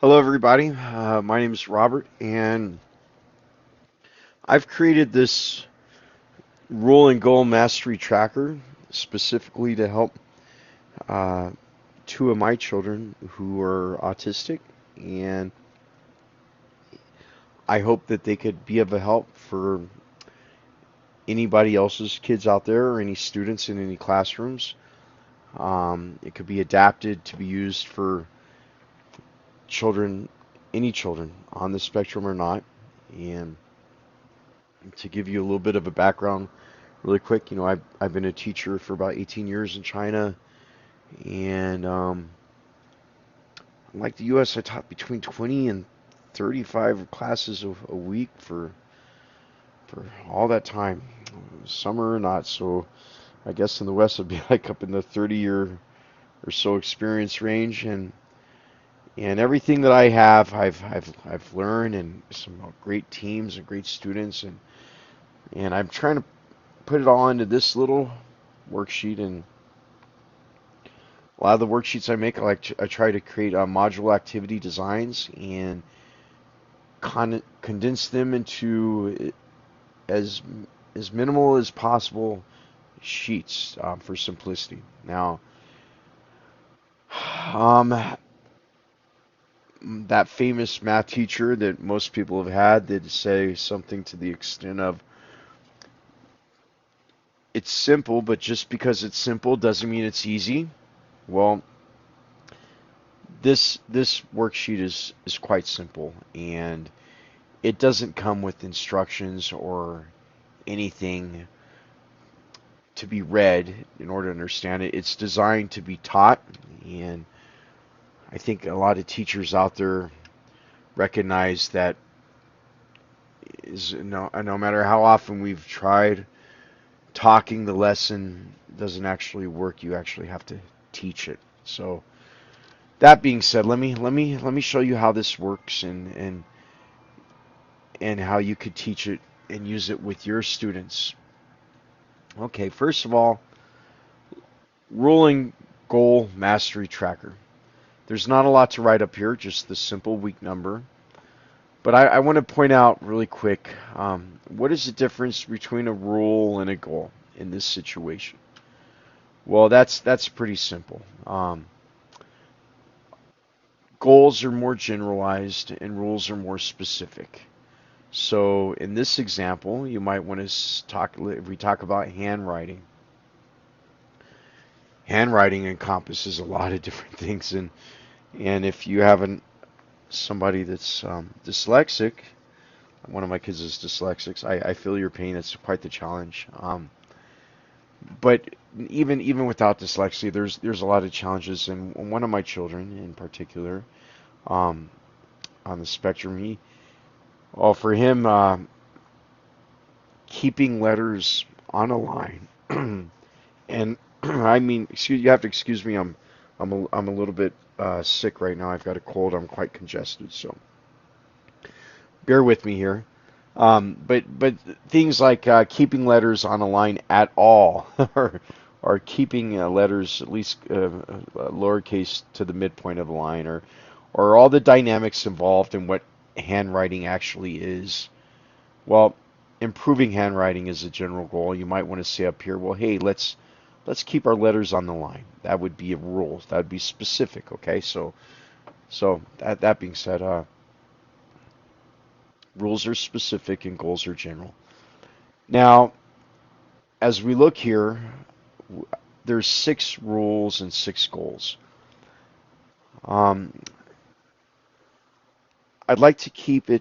Hello, everybody. My name is Robert, and I've created this rule and goal mastery tracker specifically to help uh, two of my children who are autistic, and I hope that they could be of a help for anybody else's kids out there or any students in any classrooms. It could be adapted to be used for children, any children on the spectrum or not, and to give you a little bit of a background really quick, I've been a teacher for about 18 years in China, and like the U.S., I taught between 20 and 35 classes a week for all that time, summer or not. So I guess in the West it'd be like up in the 30 year or so experience range, and everything that I have, I've learned, and some great teams and great students, and I'm trying to put it all into this little worksheet. And a lot of the worksheets I make, I try to create modular activity designs and condense them into as as minimal as possible sheets for simplicity. Now, um, that famous math teacher that most people have had did say something to the extent of, "It's simple, but just because it's simple doesn't mean it's easy." Well, this worksheet is quite simple, and it doesn't come with instructions or anything to be read in order to understand it. It's designed to be taught, and I think a lot of teachers out there recognize that no matter how often we've tried, talking the lesson doesn't actually work. You actually have to teach it. So that being said, let me show you how this works, and how you could teach it and use it with your students. Okay, first of all, rolling goal mastery tracker. There's not a lot to write up here, just the simple week number. But I want to point out really quick, what is the difference between a rule and a goal in this situation? Well, that's pretty simple. Goals are more generalized and rules are more specific. So in this example, you might want to talk, if we talk about handwriting. Handwriting encompasses a lot of different things, and if you have somebody that's dyslexic, one of my kids is dyslexic. I feel your pain. It's quite the challenge. But even without dyslexia, there's a lot of challenges. And one of my children in particular, um, on the spectrum, well, for him, keeping letters on a line, and I mean, you have to excuse me. I'm a little bit sick right now. I've got a cold. I'm quite congested, so bear with me here. But things like keeping letters on a line at all, or keeping letters at least lowercase to the midpoint of the line, or all the dynamics involved in what handwriting actually is. Well, improving handwriting is a general goal. You might want to say up here, well, hey, let's keep our letters on the line. That would be a rule. That would be specific. Okay, so that being said, rules are specific and goals are general. Now, as we look here, there's 6 rules and 6 goals. Um, I'd like to keep the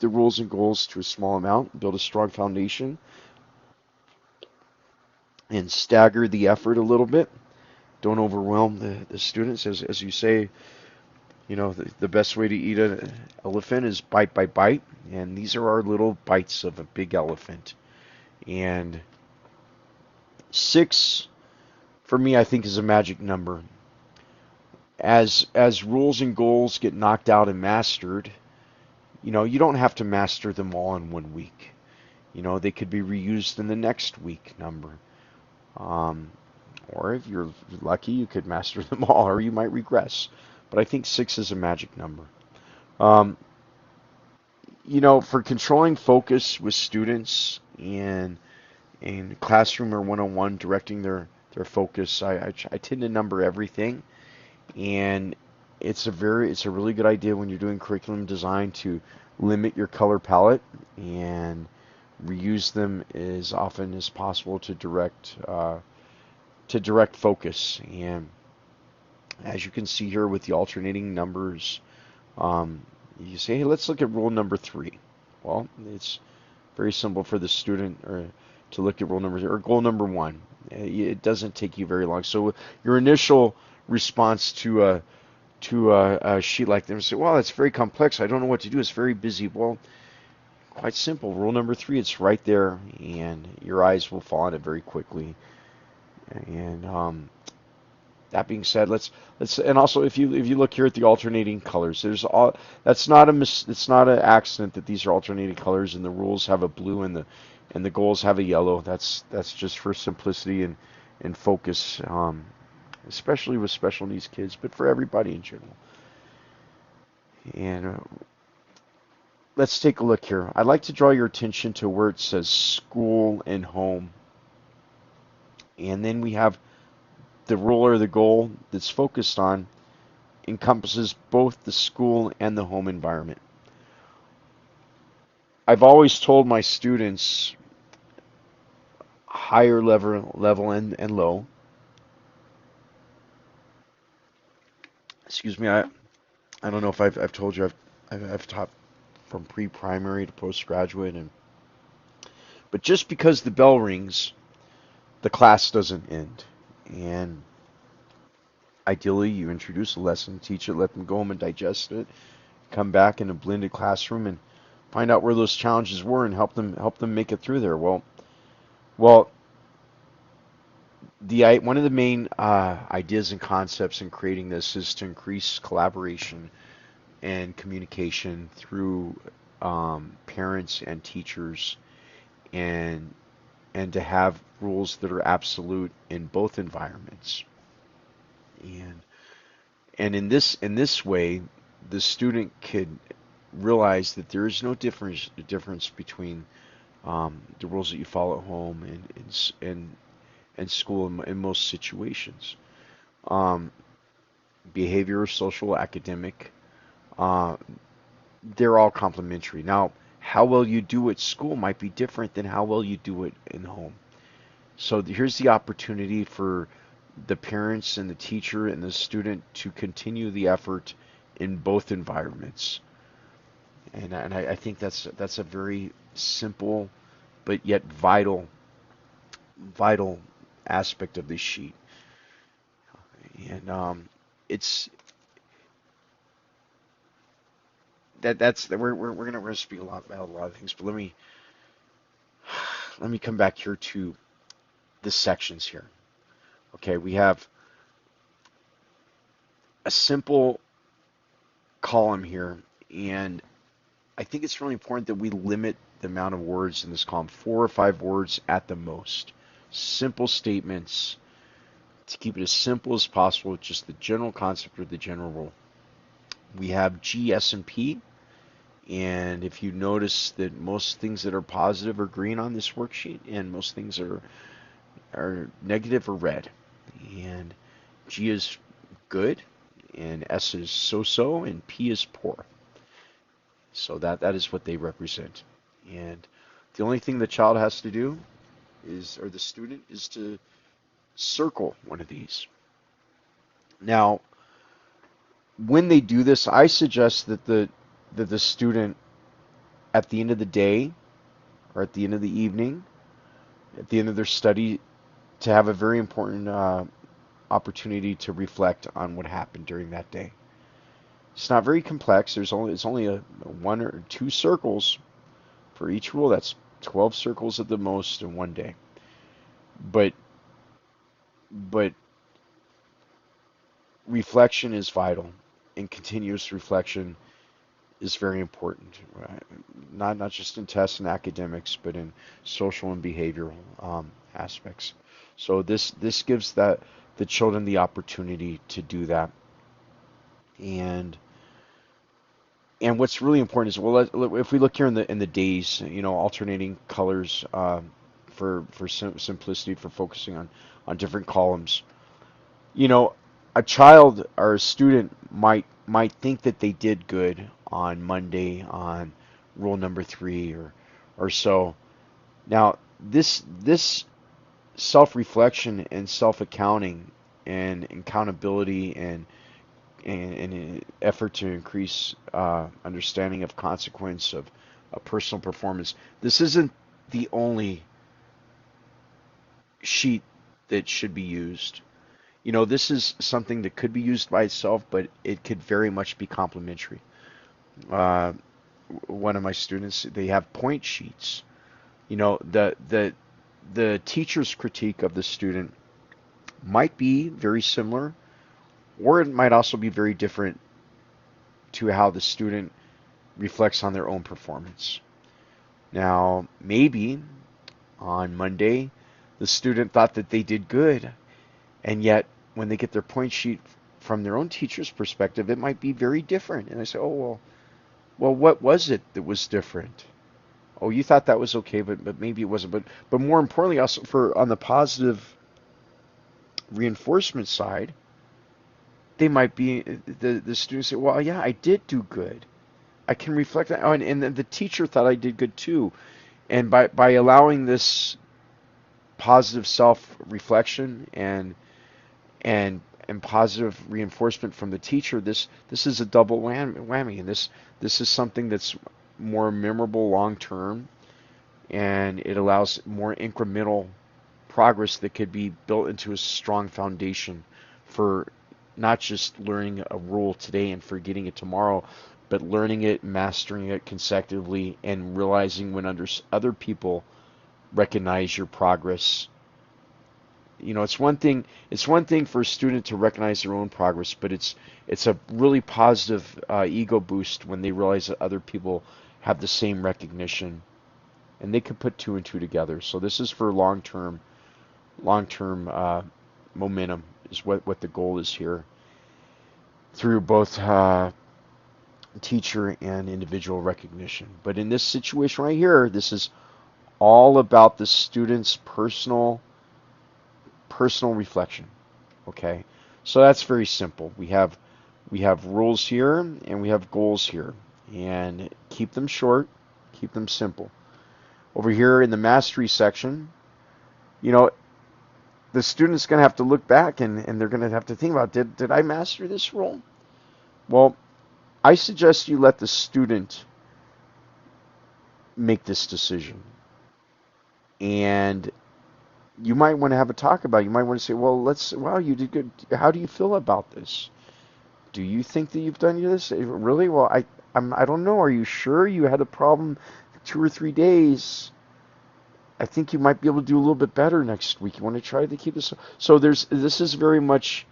rules and goals to a small amount, build a strong foundation, and stagger the effort a little bit. Don't overwhelm the students. As you say, the best way to eat an elephant is bite by bite, and these are our little bites of a big elephant. And 6, for me, I think is a magic number. As rules and goals get knocked out and mastered, you don't have to master them all in one week. They could be reused in the next week number. Um, Or if you're lucky, you could master them all, or you might regress. But I think 6 is a magic number. Um, for controlling focus with students and in classroom or one-on-one, directing their focus, I tend to number everything, and it's a really good idea when you're doing curriculum design to limit your color palette and reuse them as often as possible to direct focus. And as you can see here with the alternating numbers, um, you say, hey, let's look at rule number 3. Well, it's very simple for the student or to look at rule number or goal number 1. It doesn't take you very long. So your initial response to a sheet like this, say, well, it's very complex. I don't know what to do. It's very busy. Well, quite simple. Rule number 3, it's right there, and your eyes will fall on it very quickly. And that being said, and also if you look here at the alternating colors, there's all it's not an accident that these are alternating colors and the rules have a blue and the goals have a yellow. That's just for simplicity and focus, especially with special needs kids, but for everybody in general. And let's take a look here. I'd like to draw your attention to where it says school and home, and then we have the rule or the goal that's focused on encompasses both the school and the home environment. I've always told my students higher level and low. Excuse me, I don't know if I've told you I've taught from pre-primary to postgraduate, but just because the bell rings, the class doesn't end. And ideally, you introduce a lesson, teach it, let them go home and digest it, come back in a blended classroom and find out where those challenges were and help them make it through there. Well, the one of the main ideas and concepts in creating this is to increase collaboration and communication through parents and teachers, and to have rules that are absolute in both environments. And in this way, the student could realize that there is no difference between the rules that you follow at home and school in most situations. Um, Behavior, social, academic, uh, they're all complementary. Now, how well you do at school might be different than how well you do it in home. So here's the opportunity for the parents and the teacher and the student to continue the effort in both environments. And I think that's a very simple but yet vital aspect of this sheet. And it's that's we're gonna speak a lot about a lot of things, but let me come back here to the sections here. Okay, we have a simple column here, and I think it's really important that we limit the amount of words in this column, 4 or 5 words at the most. Simple statements to keep it as simple as possible with just the general concept or the general rule. We have G, S, and P, and if you notice that most things that are positive are green on this worksheet, and most things are negative or red. And G is good, and S is so-so, and P is poor. So that is what they represent. And the only thing the child has to do or the student, is to circle one of these. Now, when they do this, I suggest that the student at the end of the day or at the end of the evening, at the end of their study, to have a very important opportunity to reflect on what happened during that day. It's not very complex. It's only a 1 or 2 circles for each rule. That's 12 circles at the most in one day. But but reflection is vital, and continuous reflection is very important. Right? Not just in tests and academics, but in social and behavioral aspects. So this gives the children the opportunity to do that. And what's really important is, well, if we look here in the days, alternating colors, for simplicity, for focusing on different columns. You know, a child or a student might think that they did good on Monday on rule number 3 or so. Now, this self-reflection and self-accounting and accountability and effort to increase understanding of consequence of personal performance. This isn't the only sheet that should be used. This is something that could be used by itself, but it could very much be complementary. Uh, One of my students, they have point sheets. The teacher's critique of the student might be very similar, or it might also be very different to how the student reflects on their own performance. Now, maybe on Monday, the student thought that they did good, and yet when they get their point sheet from their own teacher's perspective, it might be very different. And I say, oh, well, what was it that was different? Oh, you thought that was okay, but maybe it wasn't. But more importantly, also for on the positive reinforcement side, they might be the students say, well, yeah, I did do good. I can reflect that. Oh, and the teacher thought I did good too. And by allowing this positive self-reflection and positive reinforcement from the teacher, this is a double whammy, and this is something that's more memorable long term, and it allows more incremental progress that could be built into a strong foundation for not just learning a rule today and forgetting it tomorrow, but learning it, mastering it consecutively, and realizing when other people recognize your progress. It's one thing for a student to recognize their own progress, but it's a really positive ego boost when they realize that other people have the same recognition, and they can put two and two together. So this is for long term momentum is what the goal is here through both teacher and individual recognition. But in this situation right here, this is all about the student's personal reflection. Okay, so that's very simple. We have rules here and we have goals here, and keep them short, keep them simple. Over here in the mastery section, you know, the student's going to have to look back and they're going to have to think about, did I master this rule? Well, I suggest you let the student make this decision. And you might want to have a talk about it. You might want to say, well, wow, you did good. How do you feel about this? Do you think that you've done this? Really? Well, I don't know. Are you sure you had a problem 2 or 3 days? I think you might be able to do a little bit better next week. You want to try to keep this. So this is very much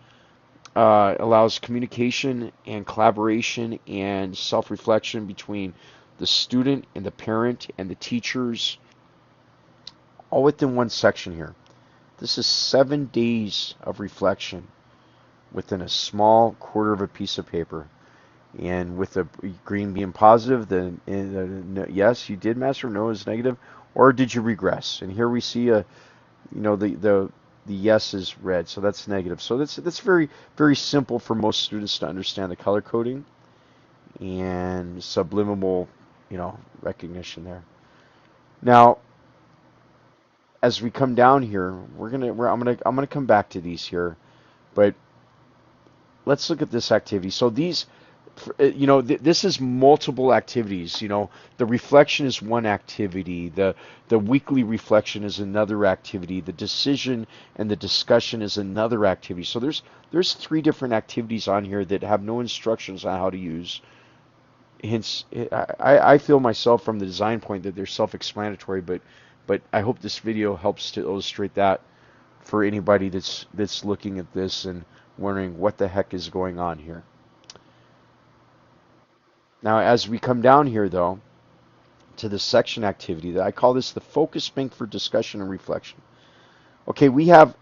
allows communication and collaboration and self-reflection between the student and the parent and the teachers, all within one section here. This is 7 days of reflection within a small quarter of a piece of paper. And with the green being positive, yes, you did master, no is negative, or did you regress? And here we see the yes is red, so that's negative. So that's very, very simple for most students to understand the color coding and subliminal, recognition there. Now, as we come down here, I'm gonna come back to these here, but let's look at this activity. So this is multiple activities. The reflection is one activity. The weekly reflection is another activity. The decision and the discussion is another activity. So there's 3 different activities on here that have no instructions on how to use. Hence, I feel myself from the design point that they're self-explanatory, but I hope this video helps to illustrate that for anybody that's looking at this and wondering what the heck is going on here. Now, as we come down here, though, to the section activity, I call this the focus bank for discussion and reflection. Okay, we have,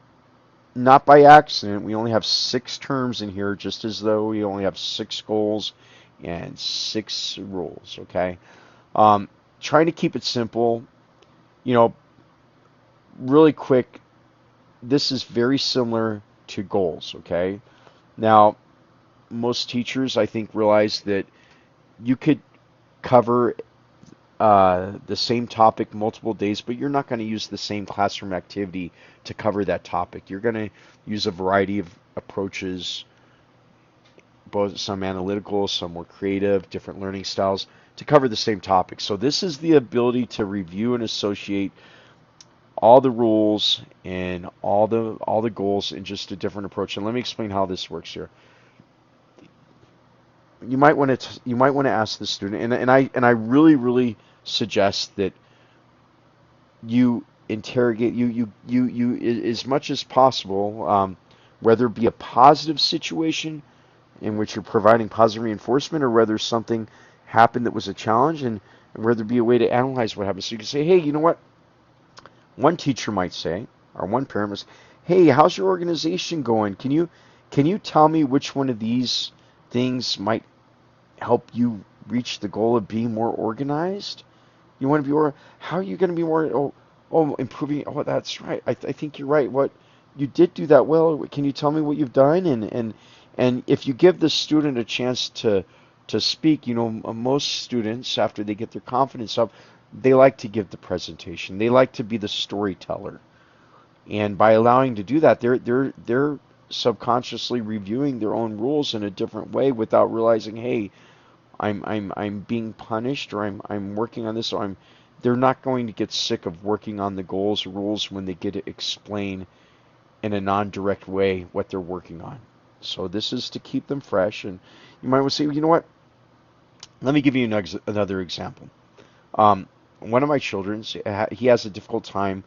not by accident, we only have 6 terms in here, just as though we only have 6 goals and 6 rules. Okay, um, trying to keep it simple. You know, really quick. This is very similar to goals. Okay, now most teachers, I think, realize that you could cover the same topic multiple days, but you're not going to use the same classroom activity to cover that topic. You're going to use a variety of approaches, both some analytical, some more creative, different learning styles to cover the same topic. So this is the ability to review and associate all the rules and all the goals in just a different approach. And let me explain how this works here. You might want to ask the student, and I really suggest that you interrogate you as much as possible, whether it be a positive situation in which you're providing positive reinforcement, or whether something happened that was a challenge, and whether it be a way to analyze what happened. So you can say, hey, you know what? One teacher might say, or one parent might say, hey, how's your organization going? Can you tell me which one of these things might help you reach the goal of being more organized? You want to be more, how are you going to be more, improving? Oh, that's right. I think you're right. What, you did do that well. Can you tell me what you've done? And if you give the student a chance to speak, most students, after they get their confidence up, they like to give the presentation. They like to be the storyteller. And by allowing to do that, they're subconsciously reviewing their own rules in a different way without realizing, hey, I'm being punished, or I'm working on this, or they're not going to get sick of working on the goals or rules when they get to explain in a non-direct way what they're working on. So this is to keep them fresh. And you might want to say, you know what? Let me give you another example. One of my children, he has a difficult time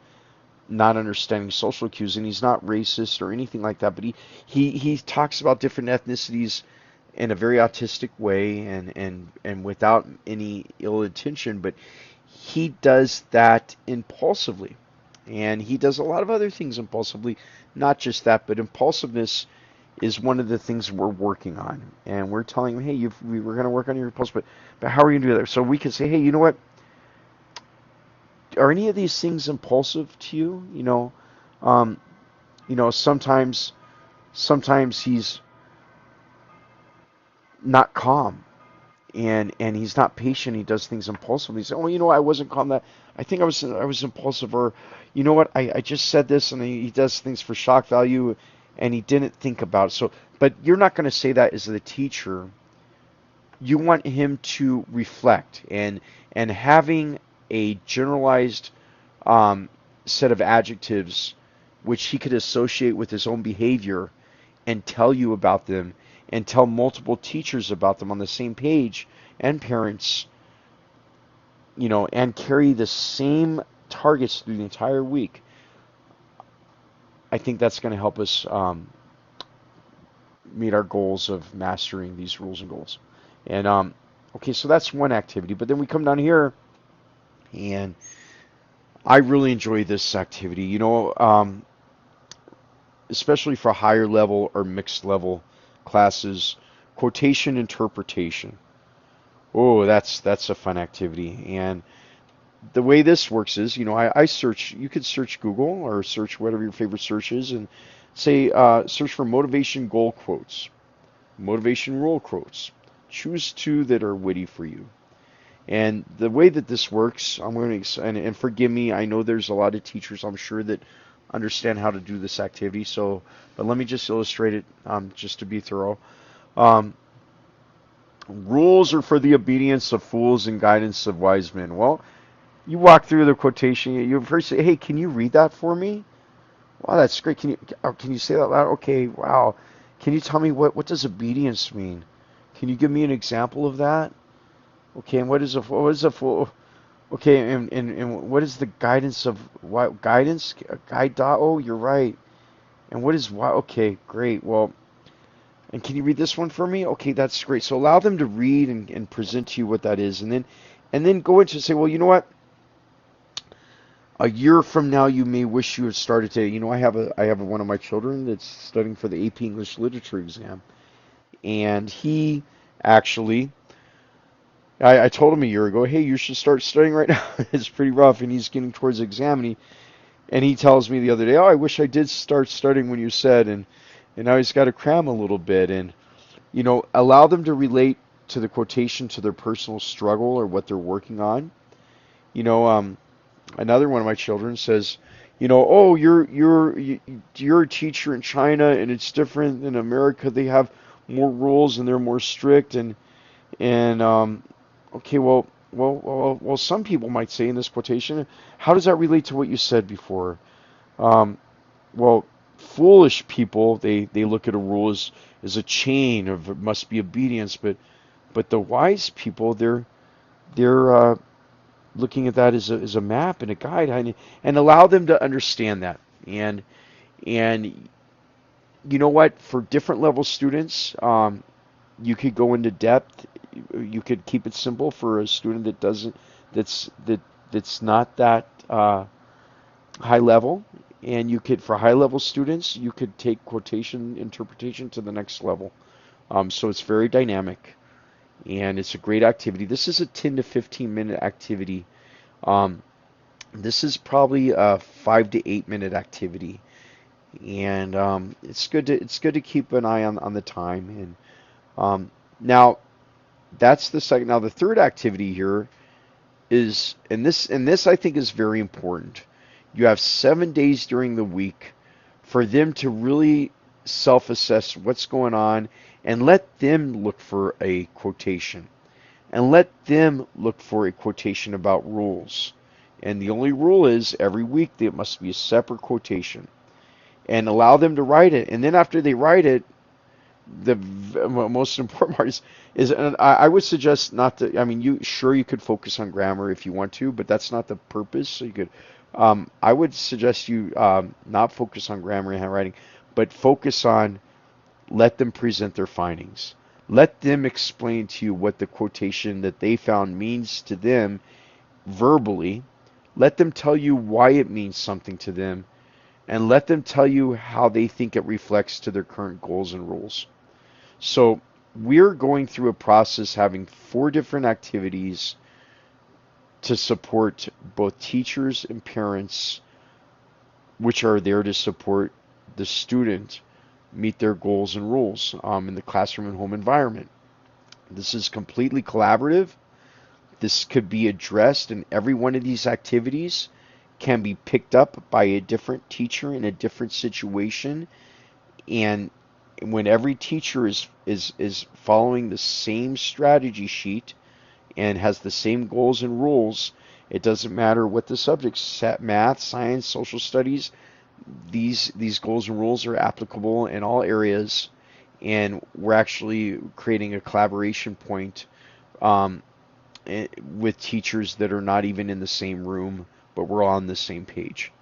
not understanding social cues, and he's not racist or anything like that, but he talks about different ethnicities in a very autistic way, and without any ill intention, but he does that impulsively. And he does a lot of other things impulsively, not just that, but impulsiveness is one of the things we're working on. And we're telling him, hey, we're going to work on your impulse, but how are you going to do that? So we can say, hey, you know what? Are any of these things impulsive to you? Um, sometimes he's not calm, and he's not patient. He does things impulsively. He says, "Oh, I wasn't calm. That I think I was impulsive." Or, you know what? I just said this, and he does things for shock value, and he didn't think about it. So, but you're not going to say that as the teacher. You want him to reflect, and having a generalized set of adjectives which he could associate with his own behavior and tell you about them, and tell multiple teachers about them on the same page, and parents, and carry the same targets through the entire week. I think that's going to help us meet our goals of mastering these rules and goals. And okay, so that's one activity. But then we come down here, and I really enjoy this activity. Especially for higher level or mixed level classes, quotation interpretation. Oh, that's a fun activity. And the way this works is, I search. You could search Google or search whatever your favorite search is, and say search for motivation goal quotes, motivation rule quotes. Choose 2 that are witty for you. And the way that this works, I'm going to, and forgive me, I know there's a lot of teachers, I'm sure, that understand how to do this activity. So, but let me just illustrate it, just to be thorough. Um, Rules are for the obedience of fools and guidance of wise men. Well, you walk through the quotation. You first say, "Hey, can you read that for me?" Wow, that's great. Can you say that loud? Okay, wow. Can you tell me what does obedience mean? Can you give me an example of that? Okay, and what is a fool? Okay, and what is the guidance of what guidance? Guide dot. Oh, you're right. And what is why? Okay, great. Well, and can you read this one for me? Okay, that's great. So allow them to read and present to you what that is, and then go into say, well, you know what? A year from now, you may wish you had started today. I have one of my children that's studying for the AP English Literature exam, and he actually, I told him a year ago, hey, you should start studying right now. It's pretty rough, and he's getting towards the exam, and he tells me the other day, oh, I wish I did start studying when you said, and now he's got to cram a little bit, and allow them to relate to the quotation to their personal struggle or what they're working on. You know, another one of my children says, oh, you're a teacher in China and it's different in America. They have more rules and they're more strict and okay, well, some people might say in this quotation, how does that relate to what you said before? Um, well, foolish people they look at a rule as a chain of it must be obedience, but the wise people they're looking at that as a map and a guide and allow them to understand that. And you know what? For different level students, you could go into depth. You could keep it simple for a student that doesn't that's not that high level. And you could, for high level students, you could take quotation interpretation to the next level. So it's very dynamic and it's a great activity. This is a 10 to 15 minute activity. Um, this is probably a 5 to 8 minute activity, and it's good to keep an eye on the time. And now that's the second. Now the third activity here is, and this I think is very important. You have 7 days during the week for them to really self-assess what's going on and let them look for a quotation. And let them look for a quotation about rules. And the only rule is every week there must be a separate quotation. And allow them to write it. And then after they write it, the most important part is and I would suggest not to. I mean, you could focus on grammar if you want to, but that's not the purpose. So you could. I would suggest you not focus on grammar and handwriting, but focus on let them present their findings. Let them explain to you what the quotation that they found means to them verbally. Let them tell you why it means something to them, and let them tell you how they think it reflects to their current goals and rules. So we're going through a process having 4 different activities to support both teachers and parents, which are there to support the student meet their goals and rules in the classroom and home environment. This is completely collaborative. This could be addressed, and every one of these activities can be picked up by a different teacher in a different situation. And when every teacher is following the same strategy sheet and has the same goals and rules, it doesn't matter what the subjects, math, science, social studies, these goals and rules are applicable in all areas, and we're actually creating a collaboration point um, with teachers that are not even in the same room, but we're all on the same page.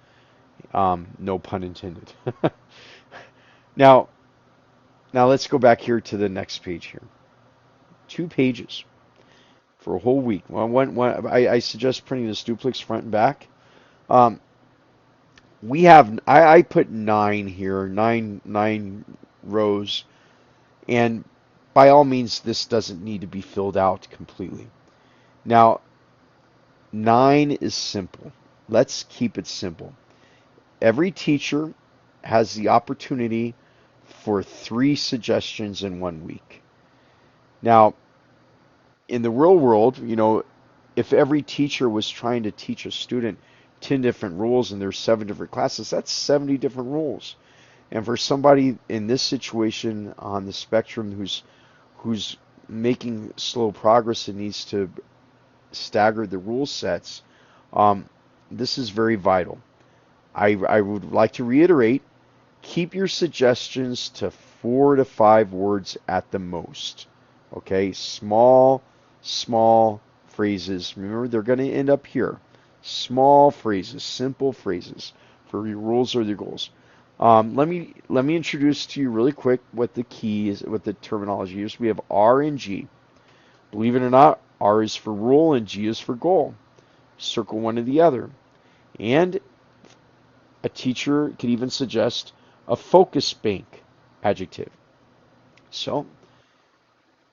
No pun intended. Now, now let's go back here to the next page here. 2 pages for a whole week. Well, I suggest printing this duplex front and back. Um, I put 9 here, nine rows, and by all means, this doesn't need to be filled out completely. Now, 9 is simple. Let's keep it simple. Every teacher has the opportunity for 3 suggestions in 1 week. Now, in the real world, if every teacher was trying to teach a student 10 different rules and there's 7 different classes, that's 70 different rules. And for somebody in this situation on the spectrum who's making slow progress and needs to stagger the rule sets, this is very vital. I would like to reiterate, keep your suggestions to 4 to 5 words at the most. Okay, small phrases. Remember, they're going to end up here. Small phrases, simple phrases for your rules or your goals. Let me introduce to you really quick what the key is, what the terminology is. We have R and G. Believe it or not, R is for rule and G is for goal. Circle one or the other. And a teacher could even suggest a focus bank adjective. So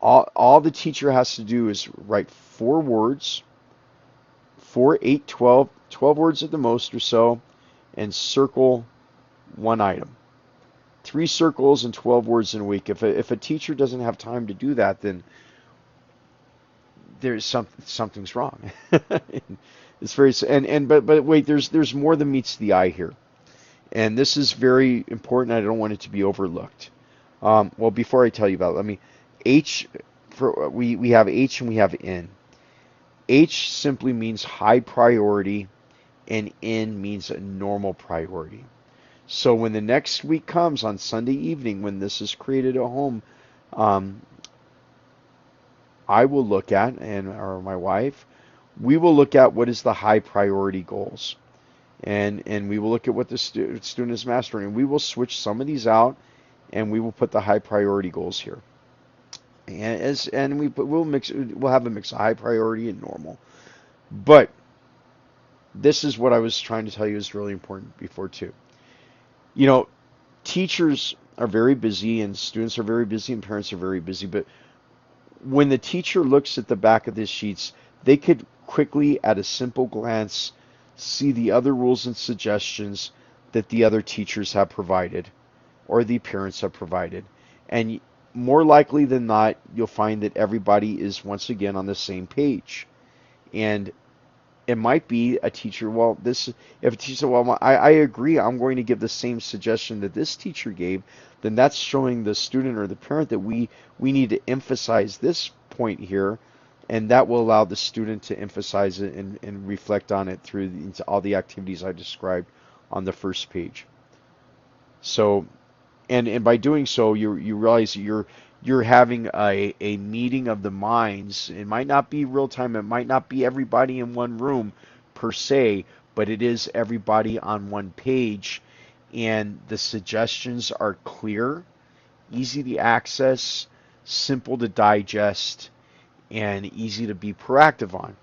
all the teacher has to do is write 4 words, 4, 8, 12, 12 words at the most or so, and circle one item. 3 circles and 12 words in a week. If a teacher doesn't have time to do that, then something's wrong. It's very but wait, there's more than meets the eye here, and this is very important. I don't want it to be overlooked. Well, before I tell you about it, let me H for we have H and we have N. H simply means high priority, and N means a normal priority. So when the next week comes on Sunday evening, when this is created at home, um, I will look at, and or my wife, we will look at what is the high priority goals, and we will look at what the student is mastering, and we will switch some of these out, and we will put the high priority goals here. We'll have a mix of high priority and normal. But this is what I was trying to tell you is really important before too. You know, teachers are very busy and students are very busy and parents are very busy, but when the teacher looks at the back of the sheets, they could quickly, at a simple glance, see the other rules and suggestions that the other teachers have provided or the parents have provided. And more likely than not, you'll find that everybody is once again on the same page. And it might be a teacher, well, this, if a teacher said, well, I agree, I'm going to give the same suggestion that this teacher gave, then that's showing the student or the parent that we need to emphasize this point here, and that will allow the student to emphasize it and reflect on it through into all the activities I described on the first page. So, and by doing so, you realize that you're having a meeting of the minds. It might not be real time. It might not be everybody in one room per se, but it is everybody on one page, and the suggestions are clear, easy to access, simple to digest, and easy to be proactive on.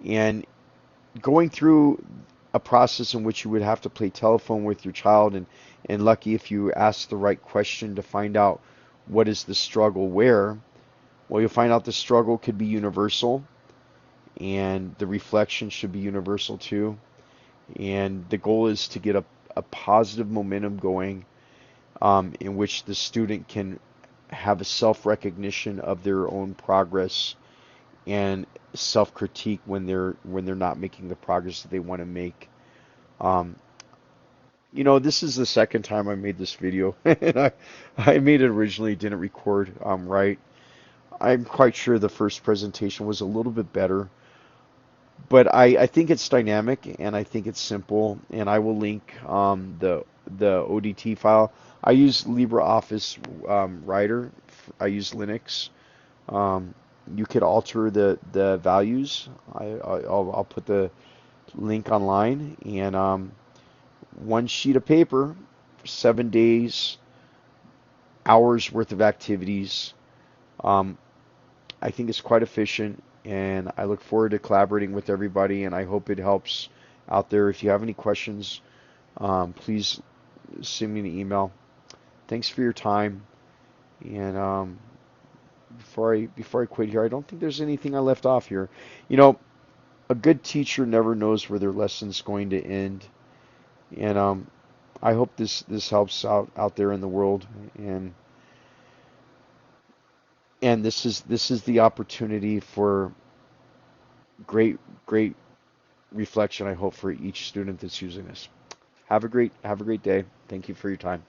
And going through a process in which you would have to play telephone with your child, and lucky if you ask the right question to find out what is the struggle where, well, you'll find out the struggle could be universal and the reflection should be universal too. And the goal is to get a positive momentum going, in which the student can have a self-recognition of their own progress and self-critique when they're not making the progress that they want to make. Um, this is the second time I made this video, and I made it originally, didn't record right. I'm quite sure the first presentation was a little bit better, but I think it's dynamic and I think it's simple, and I will link the ODT file. I use LibreOffice Writer. I use Linux. Um, you could alter the values. I'll put the link online, and one sheet of paper, 7 days, hours worth of activities. Um, I think it's quite efficient, and I look forward to collaborating with everybody, and I hope it helps out there. If you have any questions, please send me an email. Thanks for your time, and before I quit here, I don't think there's anything I left off here. You know, a good teacher never knows where their lesson's going to end, and I hope this helps out there in the world, and this is the opportunity for great reflection, I hope, for each student that's using this. Have a great day. Thank you for your time.